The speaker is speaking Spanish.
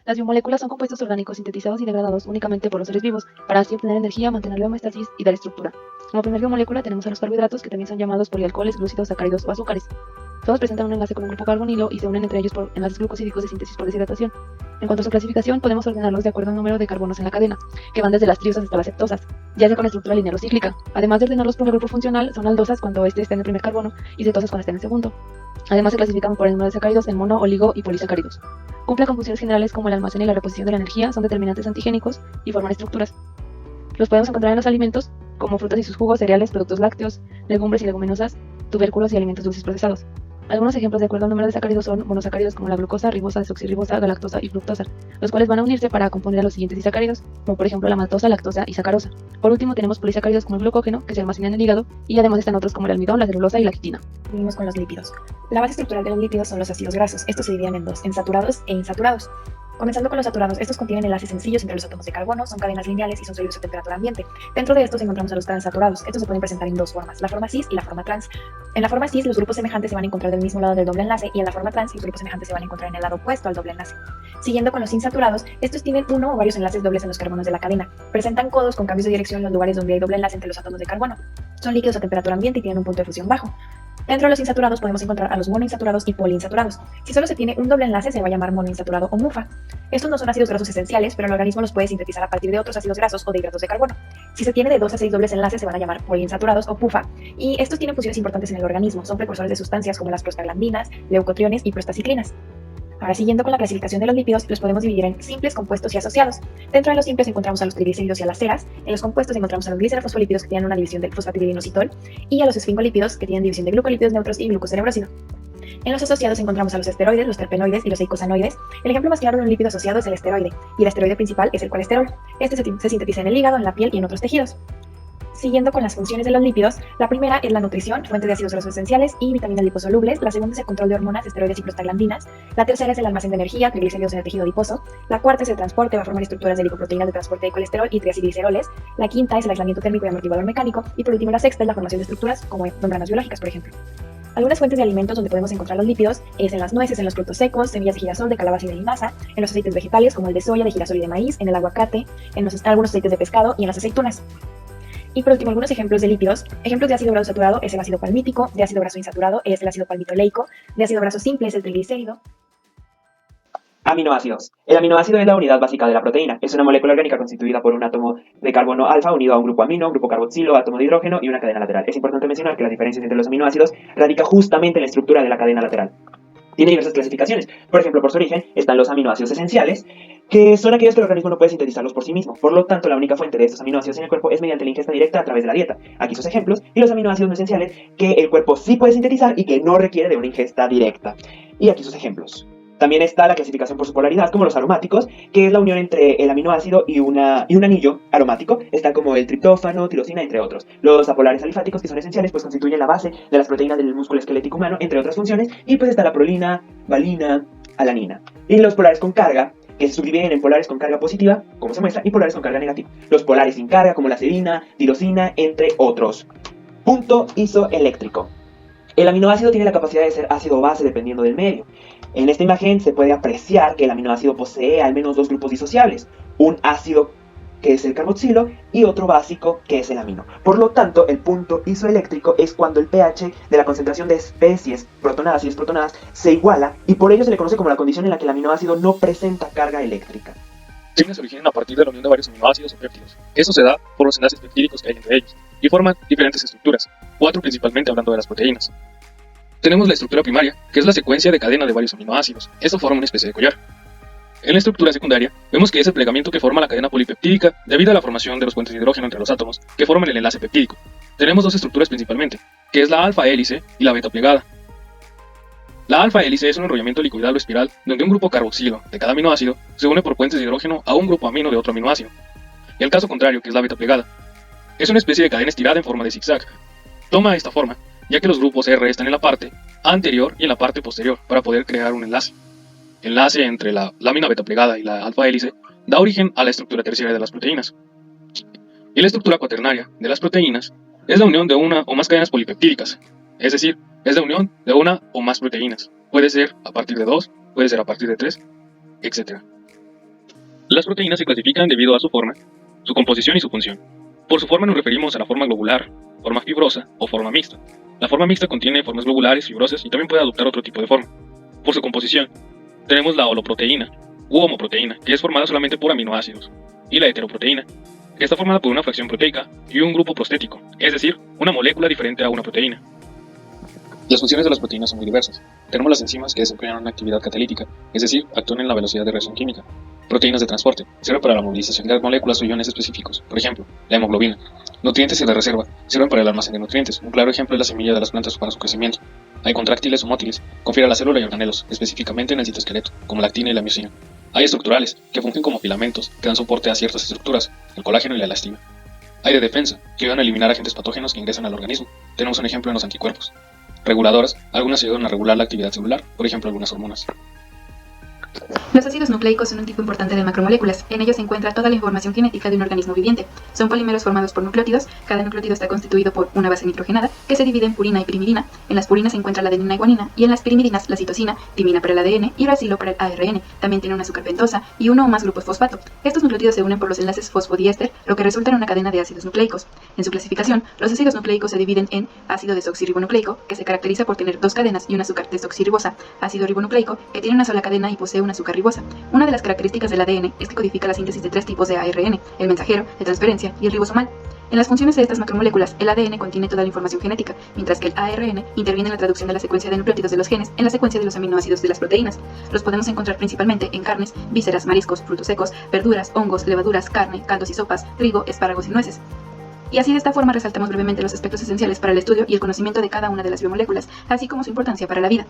Las biomoléculas son compuestos orgánicos sintetizados y degradados únicamente por los seres vivos, para así obtener energía, mantener la homeostasis y dar estructura. Como primer biomolécula tenemos a los carbohidratos, que también son llamados polialcoholes, glúcidos, sacáridos o azúcares. Todos presentan un enlace con un grupo carbonilo y se unen entre ellos por enlaces glucosídicos de síntesis por deshidratación. En cuanto a su clasificación, podemos ordenarlos de acuerdo al número de carbonos en la cadena, que van desde las triosas hasta las cetosas, ya sea con estructura lineal o cíclica. Además de ordenarlos por el grupo funcional, son aldosas cuando este está en el primer carbono y cetosas cuando está en el segundo. Además se clasifican por el número de sacáridos en mono, oligo y polisacáridos. Cumplen con funciones generales como el almacén y la reposición de la energía, son determinantes antigénicos y forman estructuras. Los podemos encontrar en los alimentos, como frutas y sus jugos, cereales, productos lácteos, legumbres y leguminosas, tubérculos y alimentos dulces procesados. Algunos ejemplos de acuerdo al número de sacáridos son monosacáridos como la glucosa, ribosa, desoxirribosa, galactosa y fructosa, los cuales van a unirse para componer a los siguientes disacáridos, como por ejemplo la maltosa, lactosa y sacarosa. Por último tenemos polisacáridos como el glucógeno, que se almacena en el hígado, y además están otros como el almidón, la celulosa y la quitina. Seguimos con los lípidos. La base estructural de los lípidos son los ácidos grasos. Estos se dividen en dos, en saturados e insaturados. Comenzando con los saturados, estos contienen enlaces sencillos entre los átomos de carbono, son cadenas lineales y son sólidos a temperatura ambiente. Dentro de estos encontramos a los transaturados. Estos se pueden presentar en dos formas, la forma cis y la forma trans. En la forma cis, los grupos semejantes se van a encontrar del mismo lado del doble enlace, y en la forma trans, los grupos semejantes se van a encontrar en el lado opuesto al doble enlace. Siguiendo con los insaturados, estos tienen uno o varios enlaces dobles en los carbonos de la cadena. Presentan codos con cambios de dirección en los lugares donde hay doble enlace entre los átomos de carbono. Son líquidos a temperatura ambiente y tienen un punto de fusión bajo. Dentro de los insaturados podemos encontrar a los monoinsaturados y poliinsaturados. Si solo se tiene un doble enlace, se va a llamar monoinsaturado o MUFA. Estos no son ácidos grasos esenciales, pero el organismo los puede sintetizar a partir de otros ácidos grasos o de hidratos de carbono. Si se tiene de 2 a 6 dobles enlaces, se van a llamar poliinsaturados o PUFA, y estos tienen funciones importantes en el organismo. Son precursores de sustancias como las prostaglandinas, leucotrienes y prostaciclinas. Ahora, siguiendo con la clasificación de los lípidos, los podemos dividir en simples, compuestos y asociados. Dentro de los simples encontramos a los triglicéridos y a las ceras. En los compuestos encontramos a los glicerofosfolípidos, que tienen una división del fosfatidilinositol, y a los esfingolípidos, que tienen división de glucolípidos neutros y glucocerebrócido. En los asociados encontramos a los esteroides, los terpenoides y los eicosanoides. El ejemplo más claro de un lípido asociado es el esteroide, y el esteroide principal es el colesterol. Este se sintetiza en el hígado, en la piel y en otros tejidos. Siguiendo con las funciones de los lípidos, la primera es la nutrición, fuente de ácidos grasos esenciales y vitaminas liposolubles. La segunda es el control de hormonas, esteroides y prostaglandinas. La tercera es el almacén de energía, triglicéridos en el tejido adiposo. La cuarta es el transporte, va a formar estructuras de lipoproteínas de transporte de colesterol y triacilgliceroles. La quinta es el aislamiento térmico y amortiguador mecánico. Y por último, la sexta es la formación de estructuras como membranas biológicas, por ejemplo. Algunas fuentes de alimentos donde podemos encontrar los lípidos es en las nueces, en los frutos secos, semillas de girasol, de calabaza y de linaza, en los aceites vegetales como el de soya, de girasol y de maíz, en el aguacate, en algunos aceites de pescado y en las aceitunas. Y por último, algunos ejemplos de lípidos. Ejemplos de ácido graso saturado es el ácido palmítico, de ácido graso insaturado es el ácido palmitoleico, de ácido graso simple es el triglicérido. Aminoácidos. El aminoácido es la unidad básica de la proteína. Es una molécula orgánica constituida por un átomo de carbono alfa unido a un grupo amino, grupo carboxilo, átomo de hidrógeno y una cadena lateral. Es importante mencionar que las diferencias entre los aminoácidos radica justamente en la estructura de la cadena lateral. Tiene diversas clasificaciones. Por ejemplo, por su origen están los aminoácidos esenciales, que son aquellos que el organismo no puede sintetizarlos por sí mismo. Por lo tanto, la única fuente de estos aminoácidos en el cuerpo es mediante la ingesta directa a través de la dieta. Aquí sus ejemplos, y los aminoácidos no esenciales que el cuerpo sí puede sintetizar y que no requiere de una ingesta directa. Y aquí sus ejemplos. También está la clasificación por su polaridad, como los aromáticos, que es la unión entre el aminoácido y un anillo aromático. Está como el triptófano, tirosina, entre otros. Los apolares alifáticos, que son esenciales, pues constituyen la base de las proteínas del músculo esquelético humano, entre otras funciones. Y pues está la prolina, valina, alanina. Y los polares con carga, que se subdividen en polares con carga positiva, como se muestra, y polares con carga negativa. Los polares sin carga, como la serina, tirosina, entre otros. Punto isoeléctrico. El aminoácido tiene la capacidad de ser ácido o base dependiendo del medio. En esta imagen se puede apreciar que el aminoácido posee al menos dos grupos disociables, un ácido que es el carboxilo y otro básico que es el amino. Por lo tanto, el punto isoeléctrico es cuando el pH de la concentración de especies protonadas y desprotonadas se iguala, y por ello se le conoce como la condición en la que el aminoácido no presenta carga eléctrica. Se originan a partir de la unión de varios aminoácidos o péptidos. Eso se da por los enlaces peptídicos que hay entre ellos, y forman diferentes estructuras, 4 principalmente hablando de las proteínas. Tenemos la estructura primaria, que es la secuencia de cadena de varios aminoácidos. Esto forma una especie de collar. En la estructura secundaria, vemos que es el plegamiento que forma la cadena polipeptídica debido a la formación de los puentes de hidrógeno entre los átomos que forman el enlace peptídico. Tenemos dos estructuras principalmente, que es la alfa hélice y la beta plegada. La alfa hélice es un enrollamiento helicoidal o espiral donde un grupo carboxilo de cada aminoácido se une por puentes de hidrógeno a un grupo amino de otro aminoácido. Y el caso contrario, que es la beta plegada, es una especie de cadena estirada en forma de zigzag. Toma esta forma ya que los grupos R están en la parte anterior y en la parte posterior para poder crear un enlace. El enlace entre la lámina beta plegada y la alfa hélice da origen a la estructura terciaria de las proteínas. Y la estructura cuaternaria de las proteínas es la unión de una o más cadenas polipeptídicas, es decir, es la unión de una o más proteínas. Puede ser a partir de 2, puede ser a partir de 3, etc. Las proteínas se clasifican debido a su forma, su composición y su función. Por su forma nos referimos a la forma globular, forma fibrosa o forma mixta. La forma mixta contiene formas globulares, fibrosas y también puede adoptar otro tipo de forma. Por su composición, tenemos la holoproteína u homoproteína, que es formada solamente por aminoácidos, y la heteroproteína, que está formada por una fracción proteica y un grupo prostético, es decir, una molécula diferente a una proteína. Las funciones de las proteínas son muy diversas. Tenemos las enzimas que desempeñan una actividad catalítica, es decir, actúan en la velocidad de reacción química. Proteínas de transporte sirven para la movilización de moléculas o iones específicos, por ejemplo, la hemoglobina. Nutrientes y de reserva sirven para el almacén de nutrientes. Un claro ejemplo es la semilla de las plantas para su crecimiento. Hay contráctiles o mótiles, confiere a la célula y organelos, específicamente en el citoesqueleto, como la actina y la miosina. Hay estructurales, que fungen como filamentos, que dan soporte a ciertas estructuras, el colágeno y la elastina. Hay de defensa, que ayudan a eliminar agentes patógenos que ingresan al organismo. Tenemos un ejemplo en los anticuerpos. Reguladoras, algunas ayudan a regular la actividad celular, por ejemplo algunas hormonas. Los ácidos nucleicos son un tipo importante de macromoléculas. En ellos se encuentra toda la información genética de un organismo viviente. Son polímeros formados por nucleótidos. Cada nucleótido está constituido por una base nitrogenada que se divide en purina y pirimidina. En las purinas se encuentra la adenina y guanina y en las pirimidinas la citosina, timina para el ADN y uracilo para el ARN. También tiene un azúcar pentosa y uno o más grupos fosfato. Estos nucleótidos se unen por los enlaces fosfodiéster, lo que resulta en una cadena de ácidos nucleicos. En su clasificación, los ácidos nucleicos se dividen en ácido desoxirribonucleico, que se caracteriza por tener dos cadenas y un azúcar desoxirribosa, ácido ribonucleico, que tiene una sola cadena y posee un azúcar ribosa. Una de las características del ADN es que codifica la síntesis de tres tipos de ARN, el mensajero, el transferencia y el ribosomal. En las funciones de estas macromoléculas, el ADN contiene toda la información genética, mientras que el ARN interviene en la traducción de la secuencia de nucleótidos de los genes en la secuencia de los aminoácidos de las proteínas. Los podemos encontrar principalmente en carnes, vísceras, mariscos, frutos secos, verduras, hongos, levaduras, carne, caldos y sopas, trigo, espárragos y nueces. Y así de esta forma resaltamos brevemente los aspectos esenciales para el estudio y el conocimiento de cada una de las biomoléculas, así como su importancia para la vida.